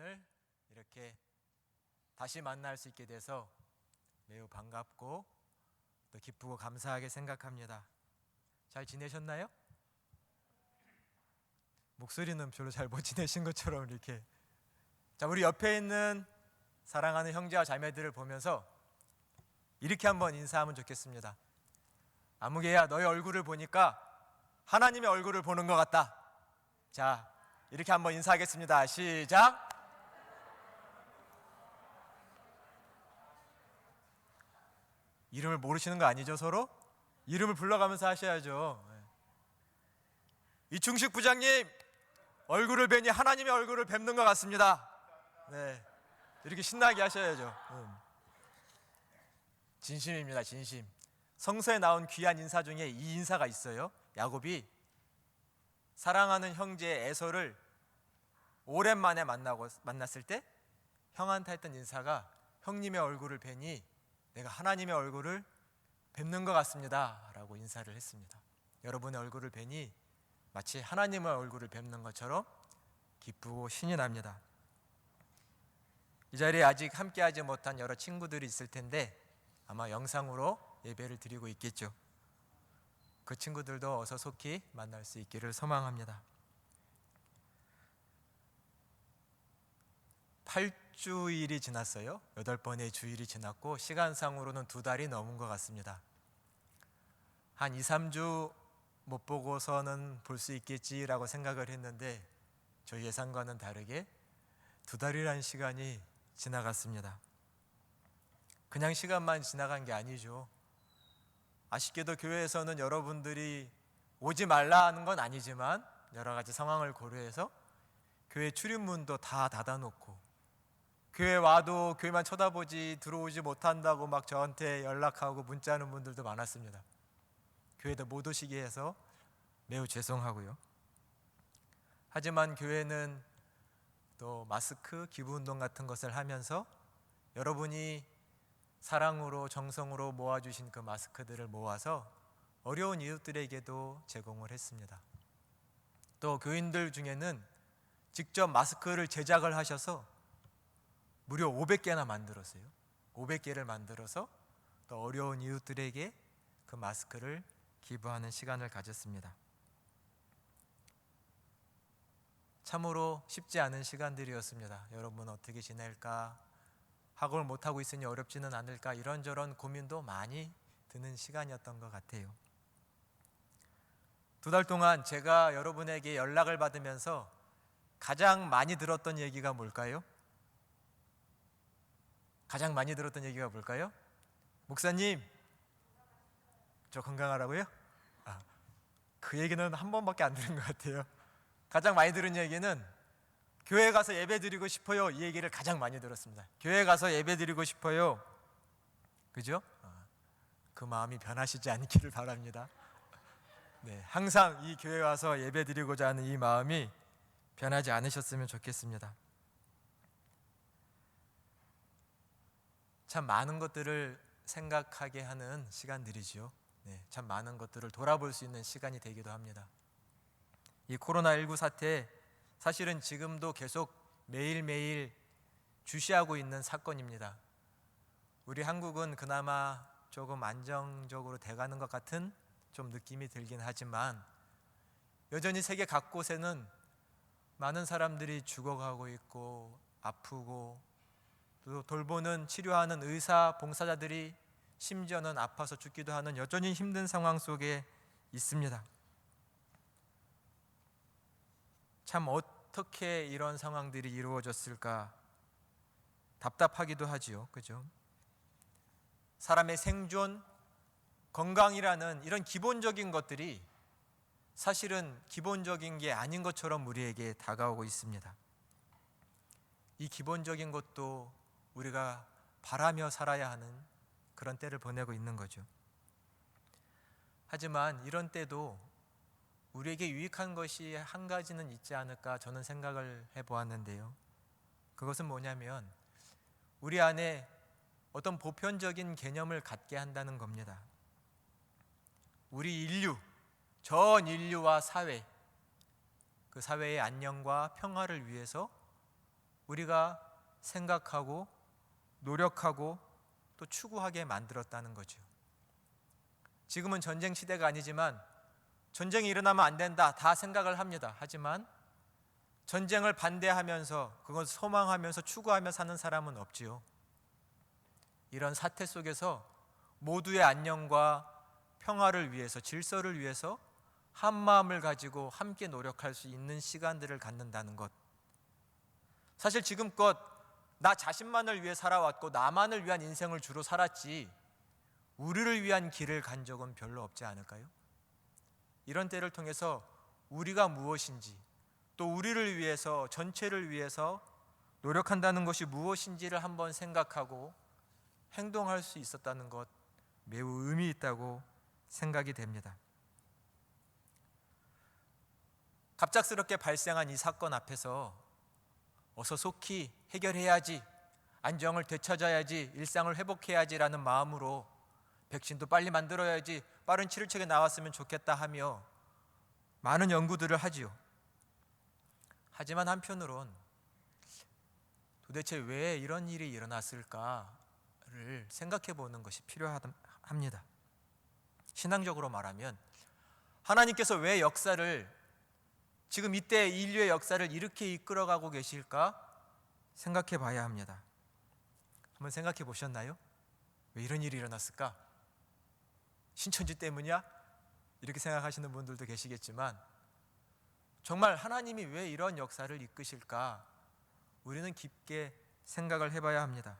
여러분을 이렇게 다시 만날 수 있게 돼서 매우 반갑고 또 기쁘고 감사하게 생각합니다. 잘 지내셨나요? 목소리는 별로 잘 못 지내신 것처럼 이렇게. 자, 우리 옆에 있는 사랑하는 형제와 자매들을 보면서 이렇게 한번 인사하면 좋겠습니다. 아무개야, 너의 얼굴을 보니까 하나님의 얼굴을 보는 것 같다. 자, 이렇게 한번 인사하겠습니다. 시작. 이름을 모르시는 거 아니죠, 서로? 이름을 불러가면서 하셔야죠. 이충식 부장님, 얼굴을 뵈니 하나님의 얼굴을 뵙는 것 같습니다. 네, 이렇게 신나게 하셔야죠. 진심입니다, 진심. 성서에 나온 귀한 인사 중에 이 인사가 있어요. 야곱이 사랑하는 형제 에서를 오랜만에 만났을 때 형한테 했던 인사가 형님의 얼굴을 뵈니 내가 하나님의 얼굴을 뵙는 것 같습니다 라고 인사를 했습니다. 여러분의 얼굴을 뵈니 마치 하나님의 얼굴을 뵙는 것처럼 기쁘고 신이 납니다. 이 자리에 아직 함께하지 못한 여러 친구들이 있을 텐데 아마 영상으로 예배를 드리고 있겠죠. 그 친구들도 어서 속히 만날 수 있기를 소망합니다. 8주일이 지났어요. 8번의 주일이 지났고 시간상으로는 2달이 넘은 것 같습니다. 한 2, 3주 못 보고서는 볼 수 있겠지라고 생각을 했는데 저희 예상과는 다르게 2달이라는 시간이 지나갔습니다. 그냥 시간만 지나간 게 아니죠. 아쉽게도 교회에서는 여러분들이 오지 말라 하는 건 아니지만 여러 가지 상황을 고려해서 교회 출입문도 다 닫아놓고 교회 와도 교회만 쳐다보지 들어오지 못한다고 막 저한테 연락하고 문자하는 분들도 많았습니다. 교회도 못 오시게 해서 매우 죄송하고요. 하지만 교회는 또 마스크 기부운동 같은 것을 하면서 여러분이 사랑으로 정성으로 모아주신 그 마스크들을 모아서 어려운 이웃들에게도 제공을 했습니다. 또 교인들 중에는 직접 마스크를 제작을 하셔서 무려 500개나 만들었어요. 500개를 만들어서 또 어려운 이웃들에게 그 마스크를 기부하는 시간을 가졌습니다. 참으로 쉽지 않은 시간들이었습니다. 여러분 어떻게 지낼까? 학업을 못하고 있으니 어렵지는 않을까? 이런저런 고민도 많이 드는 시간이었던 것 같아요. 2달 동안 제가 여러분에게 연락을 받으면서 가장 많이 들었던 얘기가 뭘까요? 가장 많이 들었던 얘기가 뭘까요? 목사님, 저 건강하라고요? 그 얘기는 한 번밖에 안 들은 것 같아요. 가장 많이 들은 얘기는 교회 가서 예배 드리고 싶어요. 이 얘기를 가장 많이 들었습니다. 교회 가서 예배 드리고 싶어요. 그죠? 그 마음이 변하시지 않기를 바랍니다. 네, 항상 이 교회 와서 예배 드리고자 하는 이 마음이 변하지 않으셨으면 좋겠습니다. 참 많은 것들을 생각하게 하는 시간들이지요. 네, 참 많은 것들을 돌아볼 수 있는 시간이 되기도 합니다. 이 코로나19 사태 사실은 지금도 계속 매일매일 주시하고 있는 사건입니다. 우리 한국은 그나마 조금 안정적으로 돼가는 것 같은 좀 느낌이 들긴 하지만 여전히 세계 각곳에는 많은 사람들이 죽어가고 있고 아프고 또 돌보는 치료하는 의사 봉사자들이 심지어는 아파서 죽기도 하는 여전히 힘든 상황 속에 있습니다. 참 어떻게 이런 상황들이 이루어졌을까 답답하기도 하지요. 그죠? 사람의 생존, 건강이라는 이런 기본적인 것들이 사실은 기본적인 게 아닌 것처럼 우리에게 다가오고 있습니다. 이 기본적인 것도 우리가 바라며 살아야 하는 그런 때를 보내고 있는 거죠. 하지만 이런 때도 우리에게 유익한 것이 한 가지는 있지 않을까 저는 생각을 해보았는데요. 그것은 뭐냐면 우리 안에 어떤 보편적인 개념을 갖게 한다는 겁니다. 우리 인류, 전 인류와 사회, 그 사회의 안녕과 평화를 위해서 우리가 생각하고 노력하고 또 추구하게 만들었다는 거죠. 지금은 전쟁 시대가 아니지만 전쟁이 일어나면 안 된다 다 생각을 합니다. 하지만 전쟁을 반대하면서 그걸 소망하면서 추구하며 사는 사람은 없지요. 이런 사태 속에서 모두의 안녕과 평화를 위해서, 질서를 위해서 한 마음을 가지고 함께 노력할 수 있는 시간들을 갖는다는 것, 사실 지금껏 나 자신만을 위해 살아왔고 나만을 위한 인생을 주로 살았지 우리를 위한 길을 간 적은 별로 없지 않을까요? 이런 때를 통해서 우리가 무엇인지, 또 우리를 위해서, 전체를 위해서 노력한다는 것이 무엇인지를 한번 생각하고 행동할 수 있었다는 것, 매우 의미 있다고 생각이 됩니다. 갑작스럽게 발생한 이 사건 앞에서 어서 속히 해결해야지, 안정을 되찾아야지, 일상을 회복해야지라는 마음으로 백신도 빨리 만들어야지, 빠른 치료책이 나왔으면 좋겠다 하며 많은 연구들을 하지요. 하지만 한편으론 도대체 왜 이런 일이 일어났을까를 생각해 보는 것이 필요합니다. 신앙적으로 말하면 하나님께서 왜 역사를, 지금 이때 인류의 역사를 이렇게 이끌어가고 계실까 생각해 봐야 합니다. 한번 생각해 보셨나요? 왜 이런 일이 일어났을까? 신천지 때문이야? 이렇게 생각하시는 분들도 계시겠지만 정말 하나님이 왜 이런 역사를 이끄실까? 우리는 깊게 생각을 해봐야 합니다.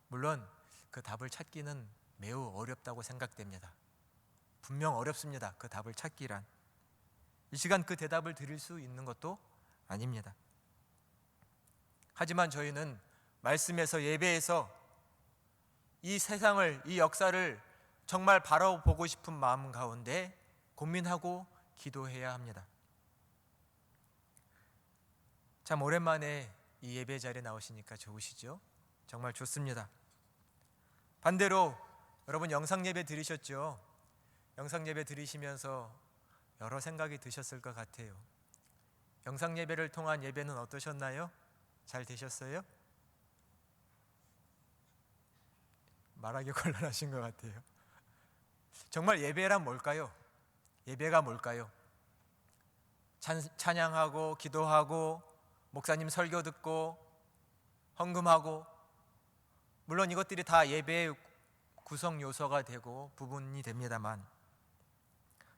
물론 그 답을 찾기는 매우 어렵다고 생각됩니다. 분명 어렵습니다. 그 답을 찾기란. 이 시간 그 대답을 드릴 수 있는 것도 아닙니다. 하지만 저희는 말씀에서, 예배에서 이 세상을, 이 역사를 정말 바라보고 싶은 마음 가운데 고민하고 기도해야 합니다. 참 오랜만에 이 예배 자리에 나오시니까 좋으시죠? 정말 좋습니다. 반대로 여러분 영상 예배 들으셨죠? 영상 예배 들으시면서 여러 생각이 드셨을 것 같아요. 영상 예배를 통한 예배는 어떠셨나요? 잘 되셨어요? 말하기 곤란하신 것 같아요. 정말 예배란 뭘까요? 예배가 뭘까요? 찬양하고 기도하고 목사님 설교 듣고 헌금하고, 물론 이것들이 다 예배의 구성 요소가 되고 부분이 됩니다만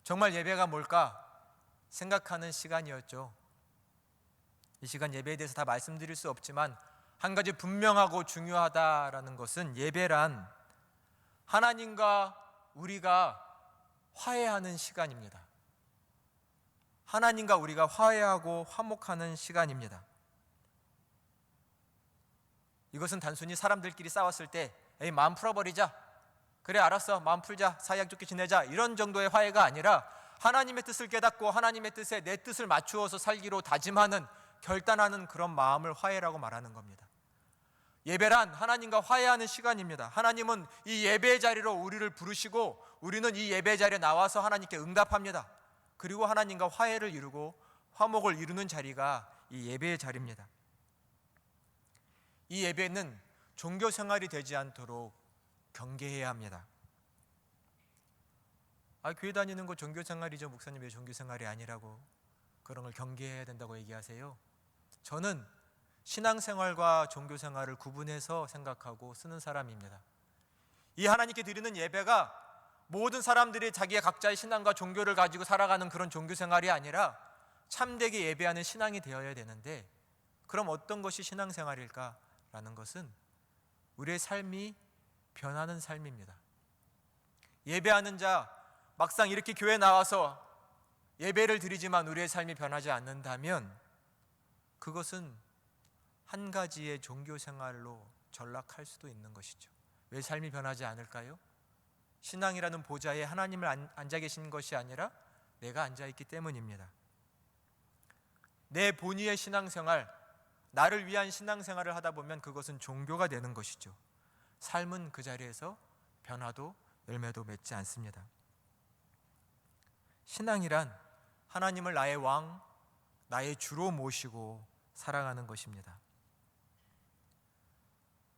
정말 예배가 뭘까 생각하는 시간이었죠. 이 시간 예배에 대해서 다 말씀드릴 수 없지만 한 가지 분명하고 중요하다라는 것은 예배란 하나님과 우리가 화해하는 시간입니다. 하나님과 우리가 화해하고 화목하는 시간입니다. 이것은 단순히 사람들끼리 싸웠을 때 에이 마음 풀어버리자, 그래 알았어 마음 풀자, 사이좋게 좋게 지내자, 이런 정도의 화해가 아니라 하나님의 뜻을 깨닫고 하나님의 뜻에 내 뜻을 맞추어서 살기로 다짐하는, 결단하는 그런 마음을 화해라고 말하는 겁니다. 예배란 하나님과 화해하는 시간입니다. 하나님은 이 예배의 자리로 우리를 부르시고 우리는 이 예배의 자리에 나와서 하나님께 응답합니다. 그리고 하나님과 화해를 이루고 화목을 이루는 자리가 이 예배의 자리입니다. 이 예배는 종교 생활이 되지 않도록 경계해야 합니다. 교회 다니는 거 종교 생활이죠. 목사님 왜 종교 생활이 아니라고 그런 걸 경계해야 된다고 얘기하세요? 저는 신앙생활과 종교생활을 구분해서 생각하고 쓰는 사람입니다. 이 하나님께 드리는 예배가 모든 사람들이 자기의 각자의 신앙과 종교를 가지고 살아가는 그런 종교생활이 아니라 참되게 예배하는 신앙이 되어야 되는데, 그럼 어떤 것이 신앙생활일까라는 것은 우리의 삶이 변하는 삶입니다. 예배하는 자, 막상 이렇게 교회에 나와서 예배를 드리지만 우리의 삶이 변하지 않는다면 그것은 한 가지의 종교생활로 전락할 수도 있는 것이죠. 왜 삶이 변하지 않을까요? 신앙이라는 보좌에 하나님을 앉아 계신 것이 아니라 내가 앉아 있기 때문입니다. 내 본의의 신앙생활, 나를 위한 신앙생활을 하다 보면 그것은 종교가 되는 것이죠. 삶은 그 자리에서 변화도 열매도 맺지 않습니다. 신앙이란 하나님을 나의 왕, 나의 주로 모시고 사랑하는 것입니다.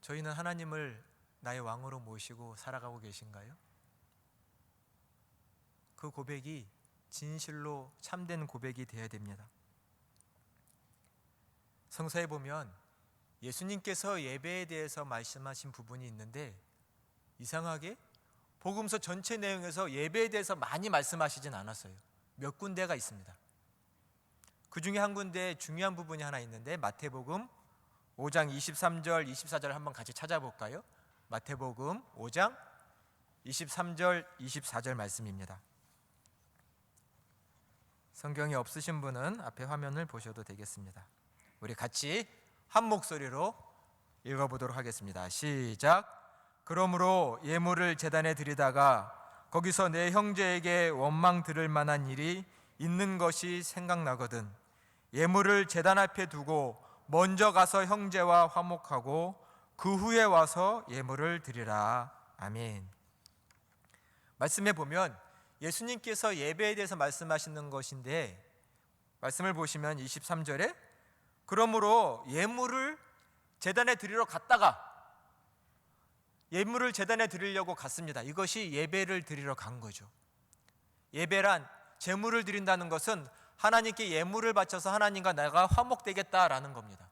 저희는 하나님을 나의 왕으로 모시고 살아가고 계신가요? 그 고백이 진실로 참된 고백이 되어야 됩니다. 성서에 보면 예수님께서 예배에 대해서 말씀하신 부분이 있는데 이상하게 복음서 전체 내용에서 예배에 대해서 많이 말씀하시진 않았어요. 몇 군데가 있습니다. 그 중에 한 군데 중요한 부분이 하나 있는데 마태복음 5장 23절 24절 한번 같이 찾아볼까요? 마태복음 5장 23절 24절 말씀입니다. 성경이 없으신 분은 앞에 화면을 보셔도 되겠습니다. 우리 같이 한 목소리로 읽어보도록 하겠습니다. 시작. 그러므로 예물을 제단에 드리다가 거기서 내 형제에게 원망 들을 만한 일이 있는 것이 생각나거든 예물을 제단 앞에 두고 먼저 가서 형제와 화목하고 그 후에 와서 예물을 드리라. 아멘. 말씀해 보면 예수님께서 예배에 대해서 말씀하시는 것인데 말씀을 보시면 23절에 그러므로 예물을 제단에 드리러 갔다가 예물을 제단에 드리려고 갔습니다. 이것이 예배를 드리러 간 거죠. 예배란 제물을 드린다는 것은 하나님께 예물을 바쳐서 하나님과 내가 화목되겠다라는 겁니다.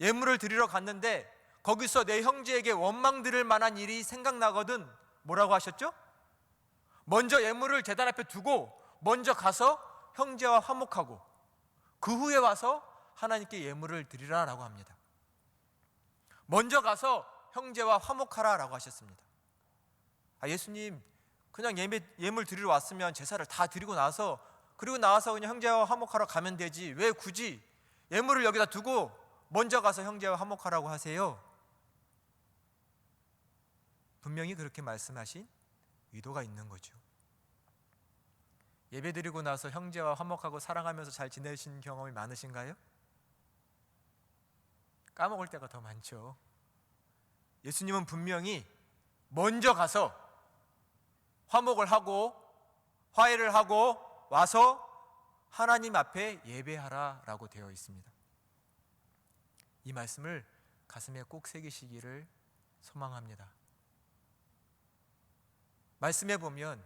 예물을 드리러 갔는데 거기서 내 형제에게 원망 들을 만한 일이 생각나거든 뭐라고 하셨죠? 먼저 예물을 제단 앞에 두고 먼저 가서 형제와 화목하고 그 후에 와서 하나님께 예물을 드리라라고 합니다. 먼저 가서 형제와 화목하라라고 하셨습니다. 예수님 그냥 예물 드리러 왔으면 제사를 다 드리고 나서 그리고 나와서 그냥 형제와 화목하러 가면 되지 왜 굳이 예물을 여기다 두고 먼저 가서 형제와 화목하라고 하세요? 분명히 그렇게 말씀하신 의도가 있는 거죠. 예배 드리고 나서 형제와 화목하고 사랑하면서 잘 지내신 경험이 많으신가요? 까먹을 때가 더 많죠. 예수님은 분명히 먼저 가서 화목을 하고 화해를 하고 와서 하나님 앞에 예배하라라고 되어 있습니다. 이 말씀을 가슴에 꼭 새기시기를 소망합니다. 말씀해 보면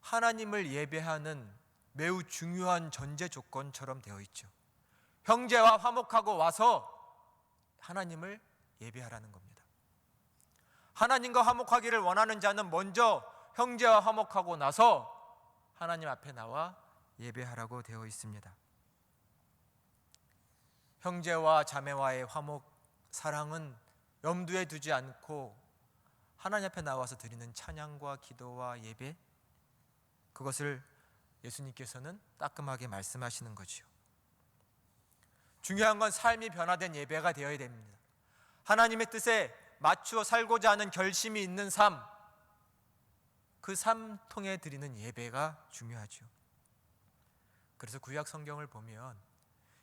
하나님을 예배하는 매우 중요한 전제 조건처럼 되어 있죠. 형제와 화목하고 와서 하나님을 예배하라는 겁니다. 하나님과 화목하기를 원하는 자는 먼저 형제와 화목하고 나서 하나님 앞에 나와 예배하라고 되어 있습니다. 형제와 자매와의 화목, 사랑은 염두에 두지 않고 하나님 앞에 나와서 드리는 찬양과 기도와 예배, 그것을 예수님께서는 따끔하게 말씀하시는 거지요. 중요한 건 삶이 변화된 예배가 되어야 됩니다. 하나님의 뜻에 맞추어 살고자 하는 결심이 있는 삶, 그 삶 통해 드리는 예배가 중요하죠. 그래서 구약 성경을 보면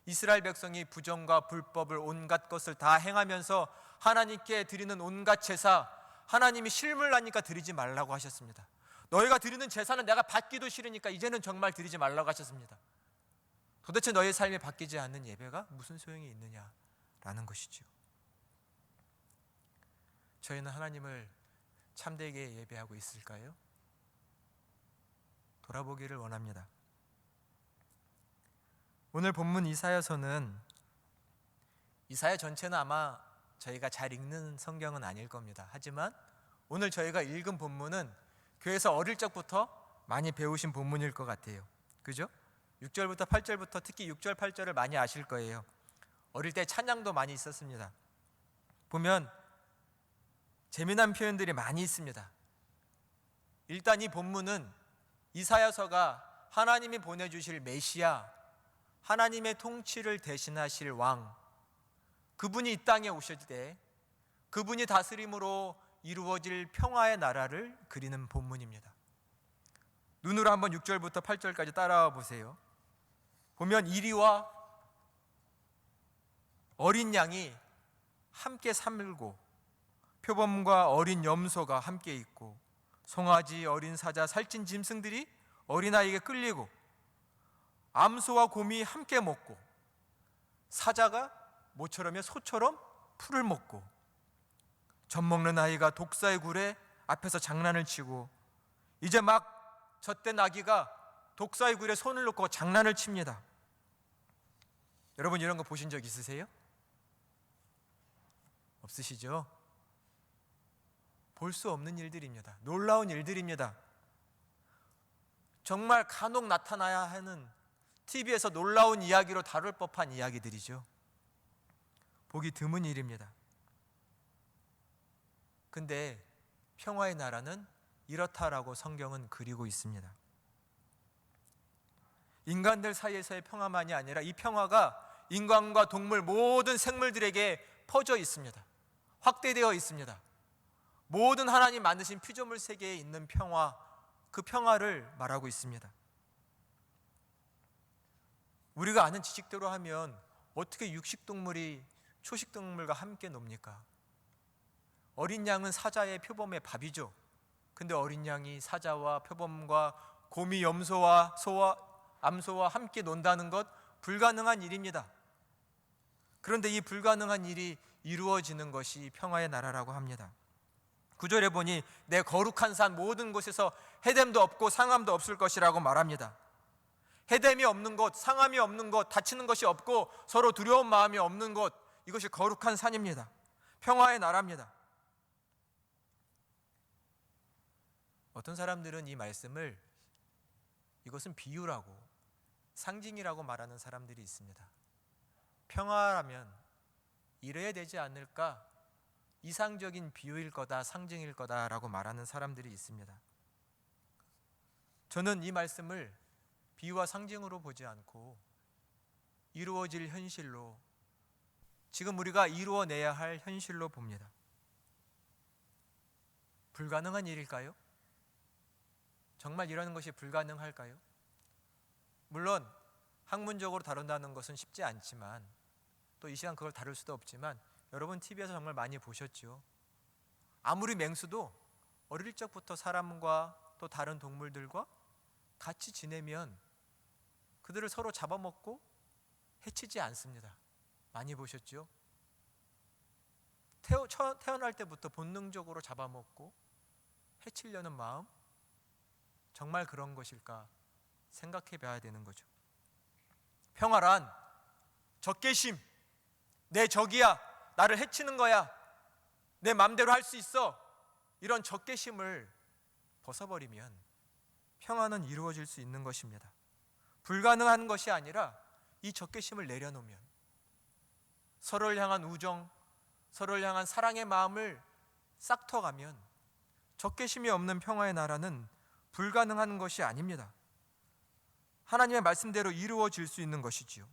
이스라엘 백성이 부정과 불법을 온갖 것을 다 행하면서 하나님께 드리는 온갖 제사, 하나님이 실물 나니까 드리지 말라고 하셨습니다. 너희가 드리는 제사는 내가 받기도 싫으니까 이제는 정말 드리지 말라고 하셨습니다. 도대체 너희의 삶이 바뀌지 않는 예배가 무슨 소용이 있느냐라는 것이죠. 저희는 하나님을 참되게 예배하고 있을까요? 돌아보기를 원합니다. 오늘 본문 이사야서는 이사야 전체는 아마 저희가 잘 읽는 성경은 아닐 겁니다. 하지만 오늘 저희가 읽은 본문은 교회에서 어릴 적부터 많이 배우신 본문일 것 같아요. 그죠? 6절부터 8절부터 특히 6절 8절을 많이 아실 거예요. 어릴 때 찬양도 많이 있었습니다. 보면 재미난 표현들이 많이 있습니다. 일단 이 본문은 이사야서가 하나님이 보내주실 메시아, 하나님의 통치를 대신하실 왕, 그분이 이 땅에 오실 때 그분이 다스림으로 이루어질 평화의 나라를 그리는 본문입니다. 눈으로 한번 6절부터 8절까지 따라와 보세요. 보면 이리와 어린 양이 함께 살고 표범과 어린 염소가 함께 있고 송아지, 어린 사자, 살찐 짐승들이 어린아이에게 끌리고 암소와 곰이 함께 먹고 사자가 모처럼의 소처럼 풀을 먹고, 젖 먹는 아이가 독사의 굴에 앞에서 장난을 치고, 이제 막 젖된 아기가 독사의 굴에 손을 놓고 장난을 칩니다. 여러분 이런 거 보신 적 있으세요? 없으시죠? 볼 수 없는 일들입니다. 놀라운 일들입니다. 정말 간혹 나타나야 하는 TV에서 놀라운 이야기로 다룰 법한 이야기들이죠. 보기 드문 일입니다. 근데 평화의 나라는 이렇다라고 성경은 그리고 있습니다. 인간들 사이에서의 평화만이 아니라 이 평화가 인간과 동물 모든 생물들에게 퍼져 있습니다. 확대되어 있습니다. 모든 하나님 만드신 피조물 세계에 있는 평화, 그 평화를 말하고 있습니다. 우리가 아는 지식대로 하면 어떻게 육식동물이 초식동물과 함께 놉니까? 어린 양은 사자의 표범의 밥이죠. 근데 어린 양이 사자와 표범과 곰이 염소와 소와 암소와 함께 논다는 것 불가능한 일입니다. 그런데 이 불가능한 일이 이루어지는 것이 평화의 나라라고 합니다. 9절에 보니 내 거룩한 산 모든 곳에서 해됨도 없고 상함도 없을 것이라고 말합니다. 해됨이 없는 곳, 상함이 없는 곳, 다치는 것이 없고 서로 두려운 마음이 없는 곳, 이것이 거룩한 산입니다. 평화의 나라입니다. 어떤 사람들은 이 말씀을 이것은 비유라고, 상징이라고 말하는 사람들이 있습니다. 평화라면 이래야 되지 않을까? 이상적인 비유일 거다, 상징일 거다라고 말하는 사람들이 있습니다. 저는 이 말씀을 비유와 상징으로 보지 않고 이루어질 현실로, 지금 우리가 이루어내야 할 현실로 봅니다. 불가능한 일일까요? 정말 이러는 것이 불가능할까요? 물론 학문적으로 다룬다는 것은 쉽지 않지만, 또 이 시간 그걸 다룰 수도 없지만, 여러분 TV에서 정말 많이 보셨죠. 아무리 맹수도 어릴 적부터 사람과 또 다른 동물들과 같이 지내면 그들을 서로 잡아먹고 해치지 않습니다. 많이 보셨죠? 태어날 때부터 본능적으로 잡아먹고 해치려는 마음, 정말 그런 것일까 생각해 봐야 되는 거죠. 평화란 적개심, 내 적이야, 나를 해치는 거야, 내 맘대로 할 수 있어, 이런 적개심을 벗어버리면 평화는 이루어질 수 있는 것입니다. 불가능한 것이 아니라 이 적개심을 내려놓으면, 서로를 향한 우정, 서로를 향한 사랑의 마음을 싹터가면 적개심이 없는 평화의 나라는 불가능한 것이 아닙니다. 하나님의 말씀대로 이루어질 수 있는 것이지요.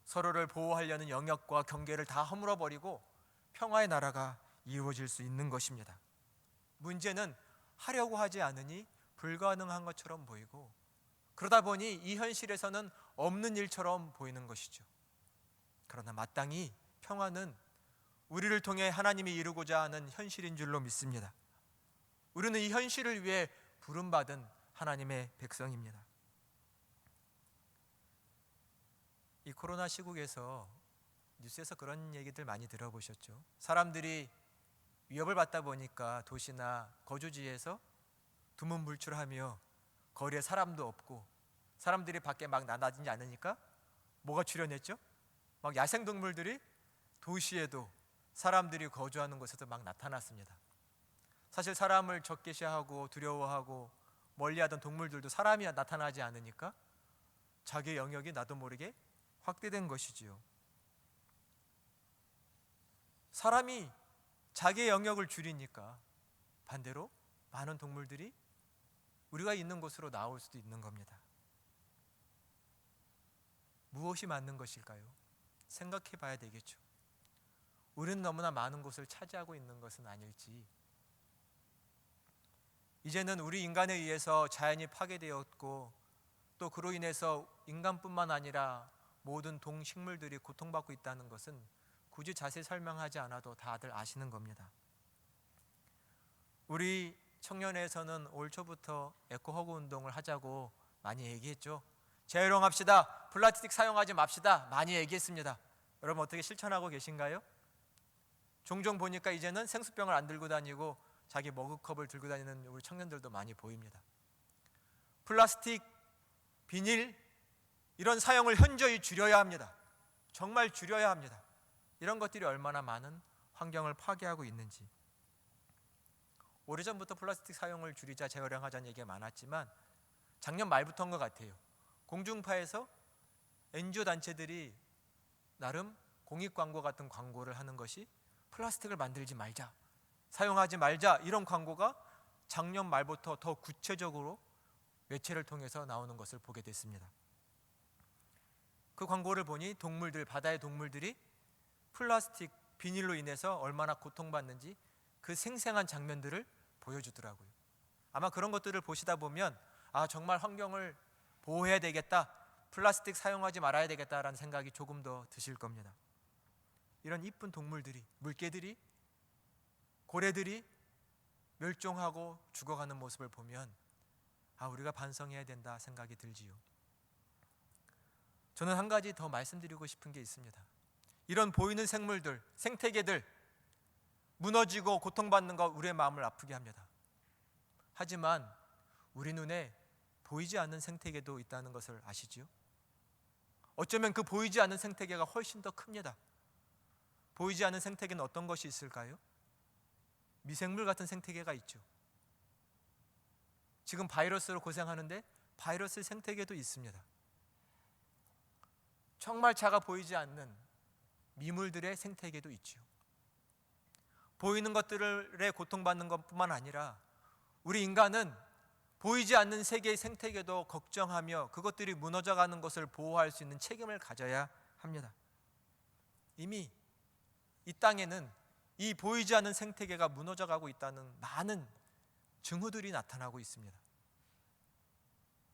서로를 보호하려는 영역과 경계를 다 허물어버리고 평화의 나라가 이루어질 수 있는 것입니다. 문제는 하려고 하지 않으니 불가능한 것처럼 보이고, 그러다 보니 이 현실에서는 없는 일처럼 보이는 것이죠. 그러나 마땅히 평화는 우리를 통해 하나님이 이루고자 하는 현실인 줄로 믿습니다. 우리는 이 현실을 위해 부름받은 하나님의 백성입니다. 이 코로나 시국에서 뉴스에서 그런 얘기들 많이 들어보셨죠. 사람들이 위협을 받다 보니까 도시나 거주지에서 두문불출하며 거리에 사람도 없고 사람들이 밖에 막 나다니지 않으니까 뭐가 출현했죠? 막 야생동물들이 도시에도, 사람들이 거주하는 곳에도 막 나타났습니다. 사실 사람을 적개시하고 두려워하고 멀리하던 동물들도 사람이 나타나지 않으니까 자기 영역이 나도 모르게 확대된 것이지요. 사람이 자기의 영역을 줄이니까 반대로 많은 동물들이 우리가 있는 곳으로 나올 수도 있는 겁니다. 무엇이 맞는 것일까요? 생각해 봐야 되겠죠. 우리는 너무나 많은 곳을 차지하고 있는 것은 아닐지. 이제는 우리 인간에 의해서 자연이 파괴되었고, 또 그로 인해서 인간뿐만 아니라 모든 동식물들이 고통받고 있다는 것은 굳이 자세히 설명하지 않아도 다들 아시는 겁니다. 우리 청년회에서는 올 초부터 에코허그 운동을 하자고 많이 얘기했죠. 재활용합시다. 플라스틱 사용하지 맙시다 많이 얘기했습니다. 여러분 어떻게 실천하고 계신가요? 종종 보니까 이제는 생수병을 안 들고 다니고 자기 머그컵을 들고 다니는 우리 청년들도 많이 보입니다. 플라스틱, 비닐 이런 사용을 현저히 줄여야 합니다. 정말 줄여야 합니다. 이런 것들이 얼마나 많은 환경을 파괴하고 있는지. 오래전부터 플라스틱 사용을 줄이자 재활용하자는 얘기가 많았지만 작년 말부터인 것 같아요. 공중파에서 NGO 단체들이 나름 공익광고 같은 광고를 하는 것이 플라스틱을 만들지 말자, 사용하지 말자 이런 광고가 작년 말부터 더 구체적으로 매체를 통해서 나오는 것을 보게 됐습니다. 그 광고를 보니 동물들, 바다의 동물들이 플라스틱, 비닐로 인해서 얼마나 고통받는지 그 생생한 장면들을 보여주더라고요. 아마 그런 것들을 보시다 보면 정말 환경을 보호해야 되겠다, 플라스틱 사용하지 말아야 되겠다라는 생각이 조금 더 드실 겁니다. 이런 이쁜 동물들이, 물개들이, 고래들이 멸종하고 죽어가는 모습을 보면 우리가 반성해야 된다 생각이 들지요. 저는 한 가지 더 말씀드리고 싶은 게 있습니다. 이런 보이는 생물들, 생태계들 무너지고 고통받는 것 우리의 마음을 아프게 합니다. 하지만 우리 눈에 보이지 않는 생태계도 있다는 것을 아시지요? 어쩌면 그 보이지 않는 생태계가 훨씬 더 큽니다. 보이지 않는 생태계는 어떤 것이 있을까요? 미생물 같은 생태계가 있죠. 지금 바이러스로 고생하는데 바이러스 생태계도 있습니다. 정말 작아 보이지 않는 미물들의 생태계도 있죠. 보이는 것들에 고통받는 것뿐만 아니라 우리 인간은 보이지 않는 세계의 생태계도 걱정하며 그것들이 무너져가는 것을 보호할 수 있는 책임을 가져야 합니다. 이미 이 땅에는 이 보이지 않는 생태계가 무너져가고 있다는 많은 징후들이 나타나고 있습니다.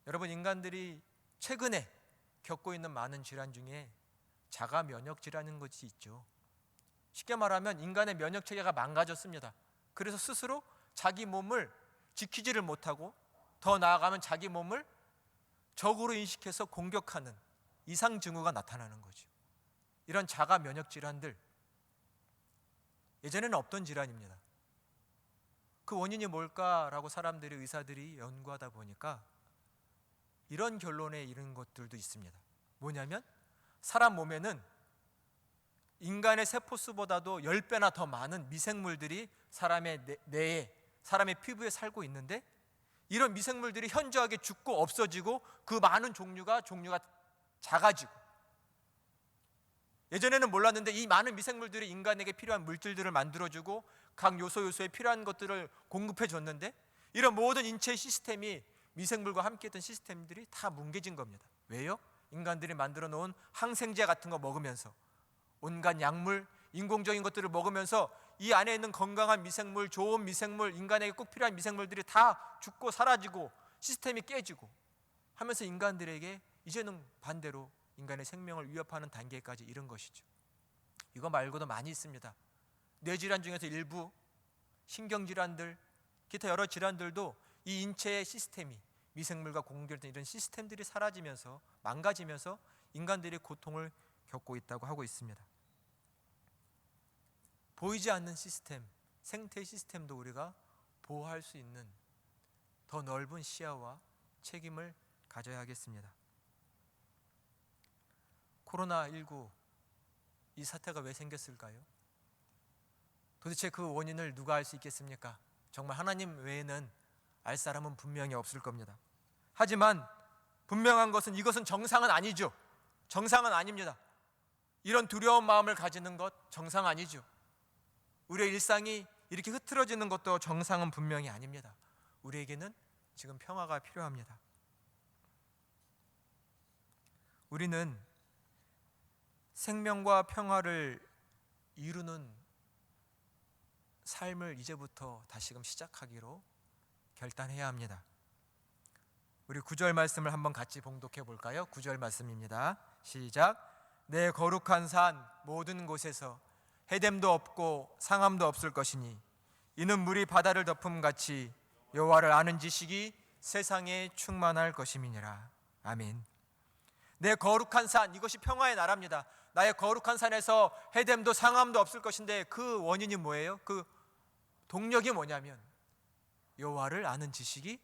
여러분, 인간들이 최근에 겪고 있는 많은 질환 중에 자가 면역 질환인 것이 있죠. 쉽게 말하면 인간의 면역 체계가 망가졌습니다. 그래서 스스로 자기 몸을 지키지를 못하고 더 나아가면 자기 몸을 적으로 인식해서 공격하는 이상 징후가 나타나는 거죠. 이런 자가 면역 질환들, 예전에는 없던 질환입니다. 그 원인이 뭘까라고 사람들이, 의사들이 연구하다 보니까 이런 결론에 이른 것들도 있습니다. 뭐냐면 사람 몸에는 인간의 세포수보다도 10배나 더 많은 미생물들이 사람의 뇌에, 사람의 피부에 살고 있는데 이런 미생물들이 현저하게 죽고 없어지고 그 많은 종류가 작아지고, 예전에는 몰랐는데 이 많은 미생물들이 인간에게 필요한 물질들을 만들어주고 각 요소에 필요한 것들을 공급해줬는데 이런 모든 인체 시스템이 미생물과 함께했던 시스템들이 다 뭉개진 겁니다. 왜요? 인간들이 만들어 놓은 항생제 같은 거 먹으면서, 온갖 약물, 인공적인 것들을 먹으면서 이 안에 있는 건강한 미생물, 좋은 미생물, 인간에게 꼭 필요한 미생물들이 다 죽고 사라지고 시스템이 깨지고 하면서 인간들에게 이제는 반대로 인간의 생명을 위협하는 단계까지 이른 것이죠. 이거 말고도 많이 있습니다. 뇌질환 중에서 일부, 신경질환들, 기타 여러 질환들도 이 인체의 시스템이, 미생물과 공존했던 이런 시스템들이 사라지면서, 망가지면서 인간들이 고통을 겪고 있다고 하고 있습니다. 보이지 않는 시스템, 생태 시스템도 우리가 보호할 수 있는 더 넓은 시야와 책임을 가져야 하겠습니다. 코로나19 이 사태가 왜 생겼을까요? 도대체 그 원인을 누가 알 수 있겠습니까? 정말 하나님 외에는 알 사람은 분명히 없을 겁니다. 하지만 분명한 것은 이것은 정상은 아니죠. 정상은 아닙니다. 이런 두려운 마음을 가지는 것 정상 아니죠. 우리의 일상이 이렇게 흐트러지는 것도 정상은 분명히 아닙니다. 우리에게는 지금 평화가 필요합니다. 우리는 생명과 평화를 이루는 삶을 이제부터 다시금 시작하기로 결단해야 합니다. 우리 9절 말씀을 한번 같이 봉독해 볼까요? 9절 말씀입니다. 시작. 내 거룩한 산 모든 곳에서 해됨도 없고 상함도 없을 것이니 이는 물이 바다를 덮음같이 여호와를 아는 지식이 세상에 충만할 것임이니라. 아멘. 내 거룩한 산, 이것이 평화의 나라입니다. 나의 거룩한 산에서 해됨도 상함도 없을 것인데 그 원인이 뭐예요? 그 동력이 뭐냐면 여호와를 아는 지식이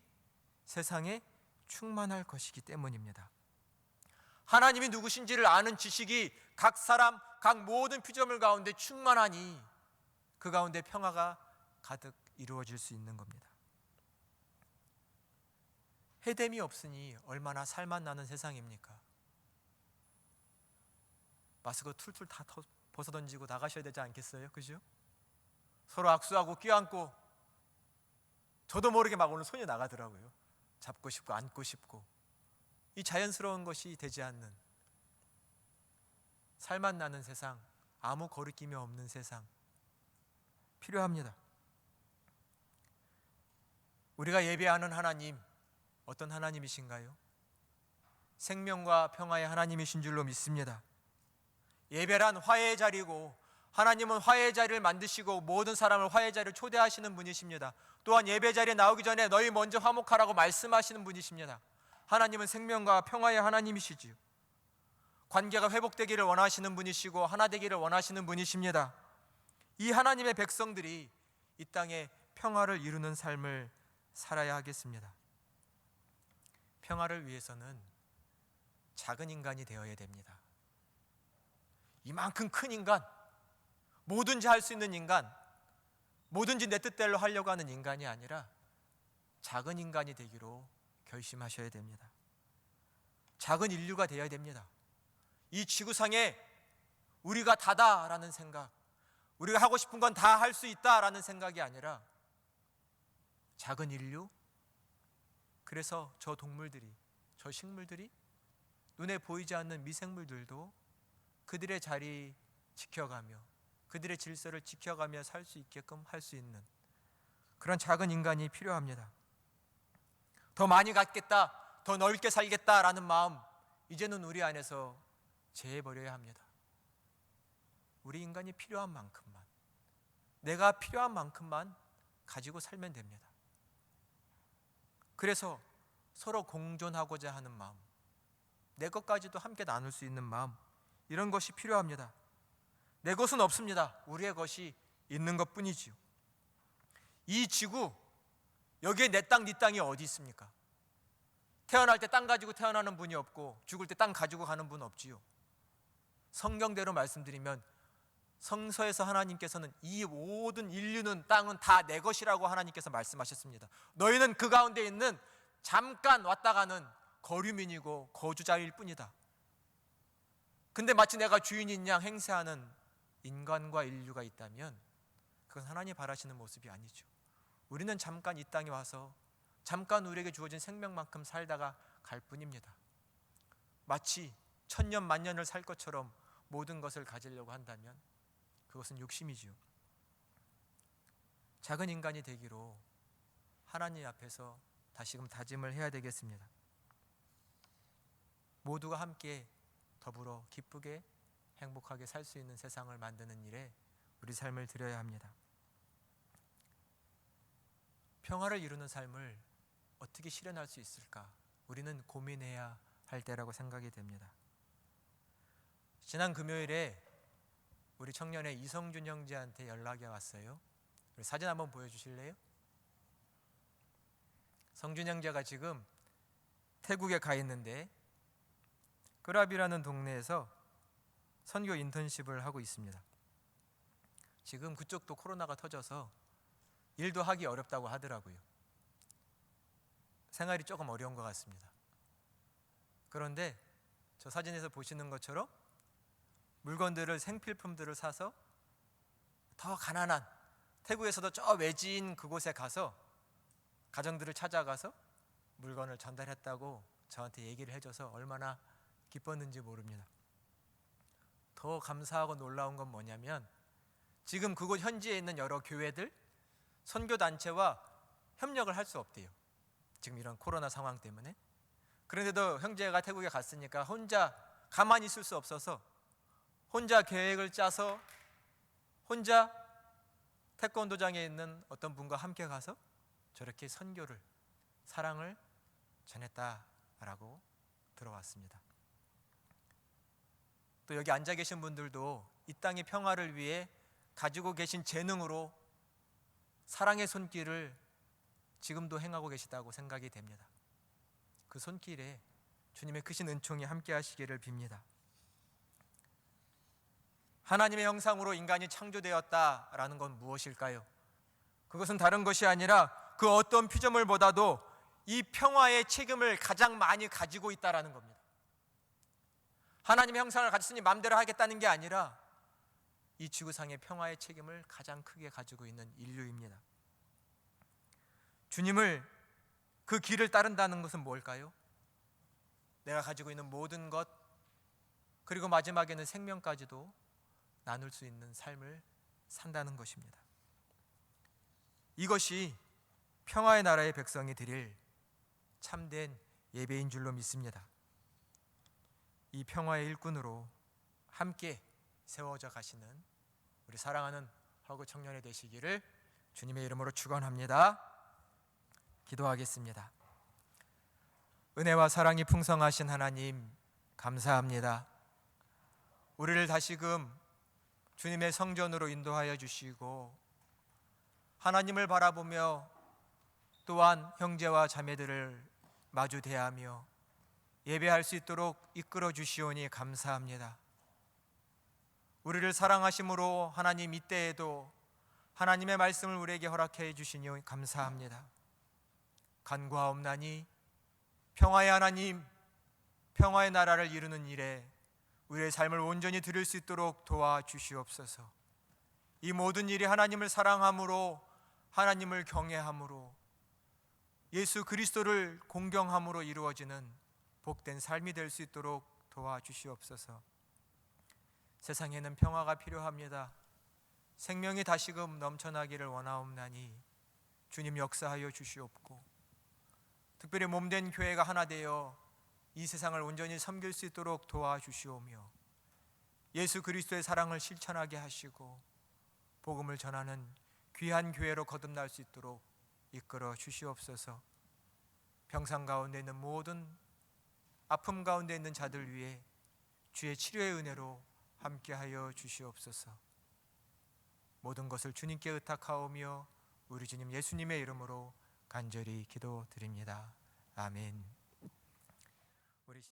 세상에 충만할 것이기 때문입니다. 하나님이 누구신지를 아는 지식이 각 사람, 각 모든 피조물 가운데 충만하니 그 가운데 평화가 가득 이루어질 수 있는 겁니다. 해됨이 없으니 얼마나 살만 나는 세상입니까? 마스크 툴툴 다 벗어던지고 나가셔야 되지 않겠어요? 그죠? 서로 악수하고 껴안고, 저도 모르게 막 오늘 손이 나가더라고요. 잡고 싶고 안고 싶고, 이 자연스러운 것이 되지 않는 살만 나는 세상, 아무 거리낌이 없는 세상 필요합니다. 우리가 예배하는 하나님, 어떤 하나님이신가요? 생명과 평화의 하나님이신 줄로 믿습니다. 예배란 화해의 자리고, 하나님은 화해의 자리를 만드시고 모든 사람을 화해의 자리를 초대하시는 분이십니다. 또한 예배 자리에 나오기 전에 너희 먼저 화목하라고 말씀하시는 분이십니다. 하나님은 생명과 평화의 하나님이시지요. 관계가 회복되기를 원하시는 분이시고 하나 되기를 원하시는 분이십니다. 이 하나님의 백성들이 이 땅에 평화를 이루는 삶을 살아야 하겠습니다. 평화를 위해서는 작은 인간이 되어야 됩니다. 이만큼 큰 인간, 뭐든지 할 수 있는 인간, 뭐든지 내 뜻대로 하려고 하는 인간이 아니라 작은 인간이 되기로 결심하셔야 됩니다. 작은 인류가 되어야 됩니다. 이 지구상에 우리가 다다라는 생각, 우리가 하고 싶은 건 다 할 수 있다라는 생각이 아니라 작은 인류, 그래서 저 동물들이, 저 식물들이, 눈에 보이지 않는 미생물들도 그들의 자리 지켜가며 그들의 질서를 지켜가며 살 수 있게끔 할 수 있는 그런 작은 인간이 필요합니다. 더 많이 갖겠다, 더 넓게 살겠다라는 마음, 이제는 우리 안에서 제해버려야 합니다. 우리 인간이 필요한 만큼만, 내가 필요한 만큼만 가지고 살면 됩니다. 그래서 서로 공존하고자 하는 마음, 내 것까지도 함께 나눌 수 있는 마음, 이런 것이 필요합니다. 내 것은 없습니다. 우리의 것이 있는 것뿐이지요. 이 지구, 여기에 내 땅, 네 땅이 어디 있습니까? 태어날 때 땅 가지고 태어나는 분이 없고 죽을 때 땅 가지고 가는 분은 없지요. 성경대로 말씀드리면 성서에서 하나님께서는 이 모든 인류는, 땅은 다 내 것이라고 하나님께서 말씀하셨습니다. 너희는 그 가운데 있는 잠깐 왔다 가는 거류민이고 거주자일 뿐이다. 근데 마치 내가 주인인 양 행세하는 인간과 인류가 있다면 그건 하나님 바라시는 모습이 아니죠. 우리는 잠깐 이 땅에 와서 잠깐 우리에게 주어진 생명만큼 살다가 갈 뿐입니다. 마치 천년 만년을 살 것처럼 모든 것을 가지려고 한다면 그것은 욕심이지요. 작은 인간이 되기로 하나님 앞에서 다시금 다짐을 해야 되겠습니다. 모두가 함께 더불어 기쁘게 행복하게 살 수 있는 세상을 만드는 일에 우리 삶을 드려야 합니다. 평화를 이루는 삶을 어떻게 실현할 수 있을까? 우리는 고민해야 할 때라고 생각이 됩니다. 지난 금요일에 우리 청년의 이성준 형제한테 연락이 왔어요. 우리 사진 한번 보여주실래요? 성준 형제가 지금 태국에 가 있는데 끄랍이라는 동네에서 선교 인턴십을 하고 있습니다. 지금 그쪽도 코로나가 터져서 일도 하기 어렵다고 하더라고요. 생활이 조금 어려운 것 같습니다. 그런데 저 사진에서 보시는 것처럼 물건들을, 생필품들을 사서 더 가난한 태국에서도 저 외진 그곳에 가서 가정들을 찾아가서 물건을 전달했다고 저한테 얘기를 해줘서 얼마나 기뻤는지 모릅니다. 더 감사하고 놀라운 건 뭐냐면 지금 그곳 현지에 있는 여러 교회들, 선교단체와 협력을 할 수 없대요. 지금 이런 코로나 상황 때문에. 그런데도 형제가 태국에 갔으니까 혼자 가만히 있을 수 없어서 혼자 계획을 짜서 혼자 태권도장에 있는 어떤 분과 함께 가서 저렇게 선교를, 사랑을 전했다라고 들어왔습니다. 또 여기 앉아 계신 분들도 이 땅의 평화를 위해 가지고 계신 재능으로 사랑의 손길을 지금도 행하고 계시다고 생각이 됩니다. 그 손길에 주님의 크신 은총이 함께 하시기를 빕니다. 하나님의 형상으로 인간이 창조되었다라는 건 무엇일까요? 그것은 다른 것이 아니라 그 어떤 피조물보다도 이 평화의 책임을 가장 많이 가지고 있다라는 겁니다. 하나님의 형상을 가졌으니 마음대로 하겠다는 게 아니라 이 지구상의 평화의 책임을 가장 크게 가지고 있는 인류입니다. 주님을 그 길을 따른다는 것은 뭘까요? 내가 가지고 있는 모든 것, 그리고 마지막에는 생명까지도 나눌 수 있는 삶을 산다는 것입니다. 이것이 평화의 나라의 백성이 드릴 참된 예배인 줄로 믿습니다. 이 평화의 일꾼으로 함께 세워져 가시는 우리 사랑하는 허그 청년이 되시기를 주님의 이름으로 축원합니다. 기도하겠습니다. 은혜와 사랑이 풍성하신 하나님, 감사합니다. 우리를 다시금 주님의 성전으로 인도하여 주시고 하나님을 바라보며 또한 형제와 자매들을 마주 대하며 예배할 수 있도록 이끌어 주시오니 감사합니다. 우리를 사랑하심으로 하나님 이때에도 하나님의 말씀을 우리에게 허락해 주시니 감사합니다. 간구하옵나니 평화의 하나님, 평화의 나라를 이루는 일에 우리의 삶을 온전히 드릴 수 있도록 도와주시옵소서. 이 모든 일이 하나님을 사랑함으로, 하나님을 경외함으로, 예수 그리스도를 공경함으로 이루어지는 복된 삶이 될 수 있도록 도와주시옵소서. 세상에는 평화가 필요합니다. 생명이 다시금 넘쳐나기를 원하옵나니 주님 역사하여 주시옵고, 특별히 몸된 교회가 하나 되어 이 세상을 온전히 섬길 수 있도록 도와주시오며 예수 그리스도의 사랑을 실천하게 하시고 복음을 전하는 귀한 교회로 거듭날 수 있도록 이끌어 주시옵소서. 병상 가운데 있는 모든 아픔 가운데 있는 자들 위해 주의 치료의 은혜로 함께하여 주시옵소서. 모든 것을 주님께 의탁하오며 우리 주님 예수님의 이름으로 간절히 기도드립니다. 아멘.